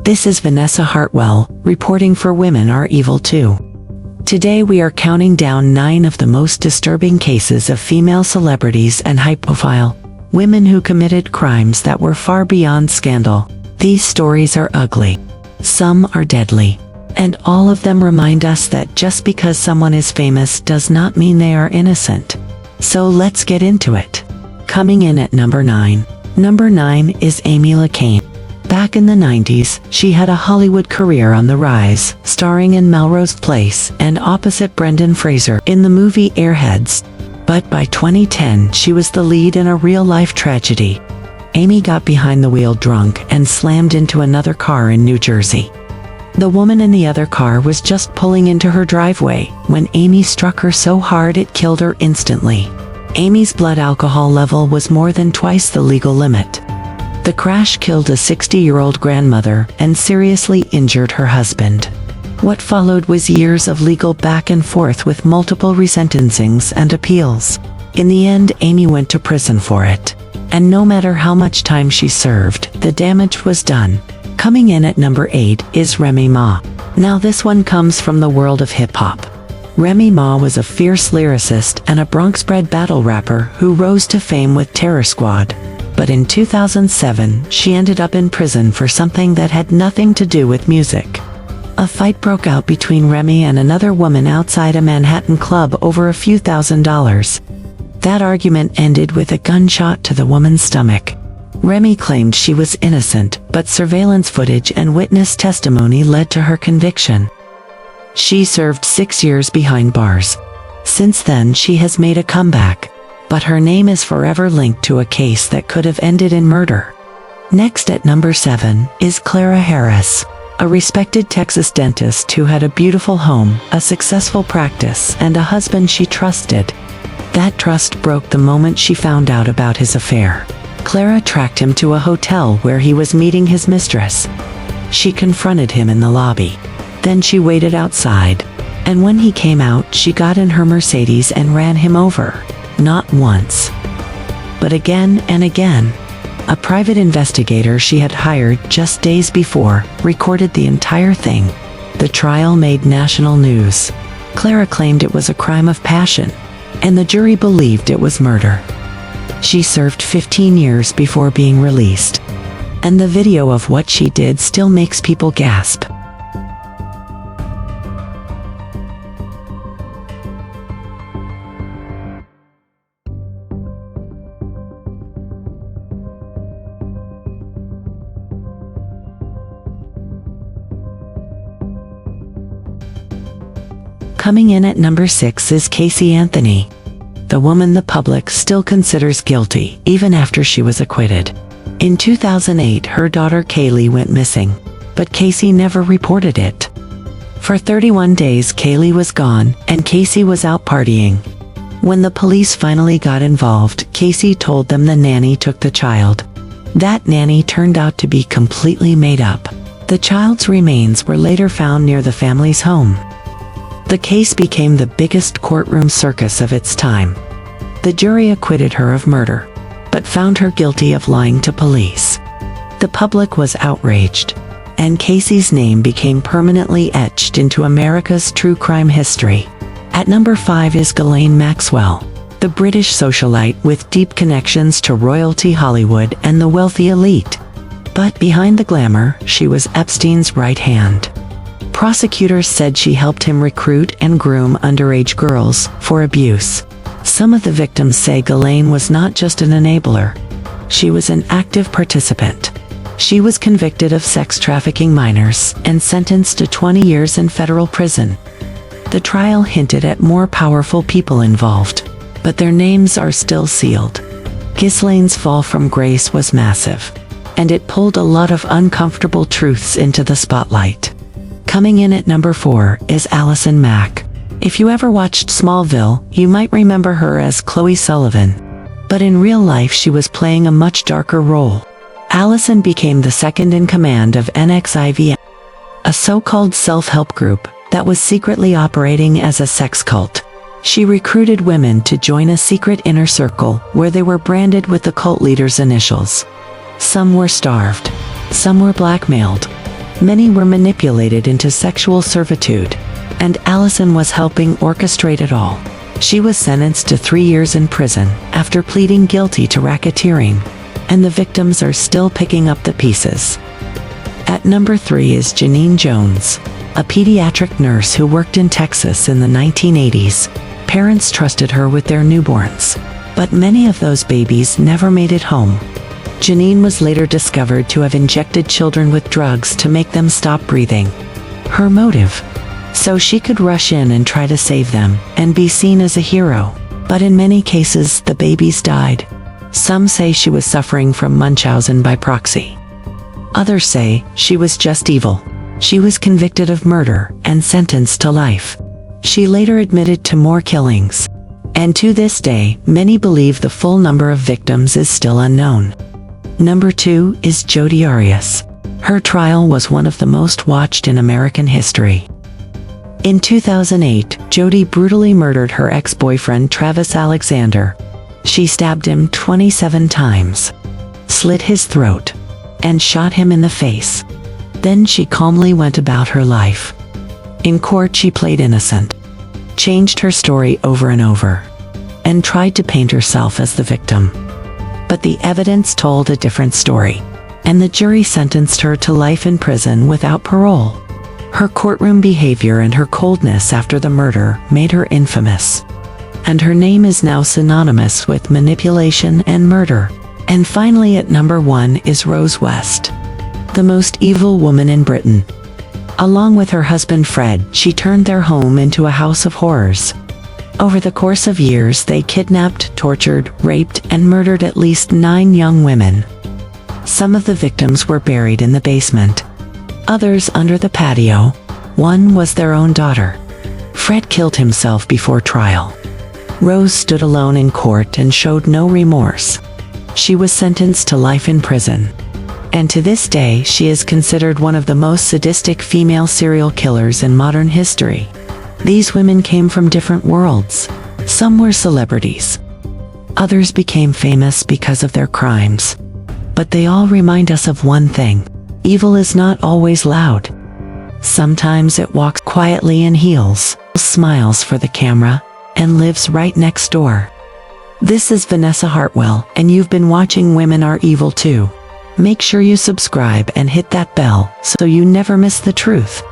This is Vanessa Hartwell, reporting for Women Are Evil Too. Today we are counting down 9 of the most disturbing cases of female celebrities and high-profile women who committed crimes that were far beyond scandal. These stories are ugly. Some are deadly. And all of them remind us that just because someone is famous does not mean they are innocent. So let's get into it. Coming in at number 9. Number 9 is Amy Locane. Back in the 90s, she had a Hollywood career on the rise, starring in Melrose Place and opposite Brendan Fraser in the movie Airheads. But by 2010, she was the lead in a real-life tragedy. Amy got behind the wheel drunk and slammed into another car in New Jersey. The woman in the other car was just pulling into her driveway when Amy struck her so hard it killed her instantly. Amy's blood alcohol level was more than twice the legal limit. The crash killed a 60-year-old grandmother and seriously injured her husband. What followed was years of legal back and forth with multiple resentencings and appeals. In the end, Amy went to prison for it. And no matter how much time she served, the damage was done. Coming in at number 8 is Remy Ma. Now this one comes from the world of hip-hop. Remy Ma was a fierce lyricist and a Bronx-bred battle rapper who rose to fame with Terror Squad. But in 2007, she ended up in prison for something that had nothing to do with music. A fight broke out between Remy and another woman outside a Manhattan club over a few $1,000s. That argument ended with a gunshot to the woman's stomach. Remy claimed she was innocent, but surveillance footage and witness testimony led to her conviction. She served 6 years behind bars. Since then, she has made a comeback. But her name is forever linked to a case that could have ended in murder. Next at number 7 is Clara Harris, a respected Texas dentist who had a beautiful home, a successful practice, and a husband she trusted. That trust broke the moment she found out about his affair. Clara tracked him to a hotel where he was meeting his mistress. She confronted him in the lobby. Then she waited outside. And when he came out, she got in her Mercedes and ran him over. Not once, but again and again. A private investigator she had hired just days before recorded the entire thing. The trial made national news. Clara claimed it was a crime of passion, and the jury believed it was murder. She served 15 years before being released, and the video of what she did still makes people gasp. Coming in at number 6 is Casey Anthony, the woman the public still considers guilty, even after she was acquitted. In 2008, her daughter Kaylee went missing, but Casey never reported it. For 31 days, Kaylee was gone, and Casey was out partying. When the police finally got involved, Casey told them the nanny took the child. That nanny turned out to be completely made up. The child's remains were later found near the family's home. The case became the biggest courtroom circus of its time. The jury acquitted her of murder, but found her guilty of lying to police. The public was outraged, and Casey's name became permanently etched into America's true crime history. At number 5 is Ghislaine Maxwell, the British socialite with deep connections to royalty, Hollywood, and the wealthy elite. But behind the glamour, she was Epstein's right hand. Prosecutors said she helped him recruit and groom underage girls for abuse. Some of the victims say Ghislaine was not just an enabler. She was an active participant. She was convicted of sex trafficking minors and sentenced to 20 years in federal prison. The trial hinted at more powerful people involved, but their names are still sealed. Ghislaine's fall from grace was massive, and it pulled a lot of uncomfortable truths into the spotlight. Coming in at number 4 is Allison Mack. If you ever watched Smallville, you might remember her as Chloe Sullivan. But in real life she was playing a much darker role. Allison became the second in command of NXIVM, a so-called self-help group that was secretly operating as a sex cult. She recruited women to join a secret inner circle where they were branded with the cult leader's initials. Some were starved. Some were blackmailed. Many were manipulated into sexual servitude, and Allison was helping orchestrate it all. She was sentenced to 3 years in prison after pleading guilty to racketeering, and the victims are still picking up the pieces. At number 3 is Janine Jones, a pediatric nurse who worked in Texas in the 1980s. Parents trusted her with their newborns, but many of those babies never made it home. Janine was later discovered to have injected children with drugs to make them stop breathing. Her motive? So she could rush in and try to save them and be seen as a hero. But in many cases, the babies died. Some say she was suffering from Munchausen by proxy. Others say she was just evil. She was convicted of murder and sentenced to life. She later admitted to more killings. And to this day, many believe the full number of victims is still unknown. Number 2 is Jodi Arias. Her trial was one of the most watched in American history. In 2008, Jodi brutally murdered her ex-boyfriend Travis Alexander. She stabbed him 27 times, slit his throat, and shot him in the face. Then she calmly went about her life. In court, she played innocent, changed her story over and over, and tried to paint herself as the victim. But the evidence told a different story, and the jury sentenced her to life in prison without parole. Her courtroom behavior and her coldness after the murder made her infamous, and her name is now synonymous with manipulation and murder. And finally, at number 1 is Rose West, the most evil woman in Britain. Along with her husband Fred, she turned their home into a house of horrors. Over the course of years, they kidnapped, tortured, raped, and murdered at least 9 young women. Some of the victims were buried in the basement, others under the patio. One was their own daughter. Fred killed himself before trial. Rose stood alone in court and showed no remorse. She was sentenced to life in prison. And to this day, she is considered one of the most sadistic female serial killers in modern history. These women came from different worlds. Some were celebrities. Others became famous because of their crimes. But they all remind us of one thing: evil is not always loud. Sometimes it walks quietly in heels, smiles for the camera, and lives right next door. This is Vanessa Hartwell, and you've been watching Women Are Evil Too. Make sure you subscribe and hit that bell so you never miss the truth.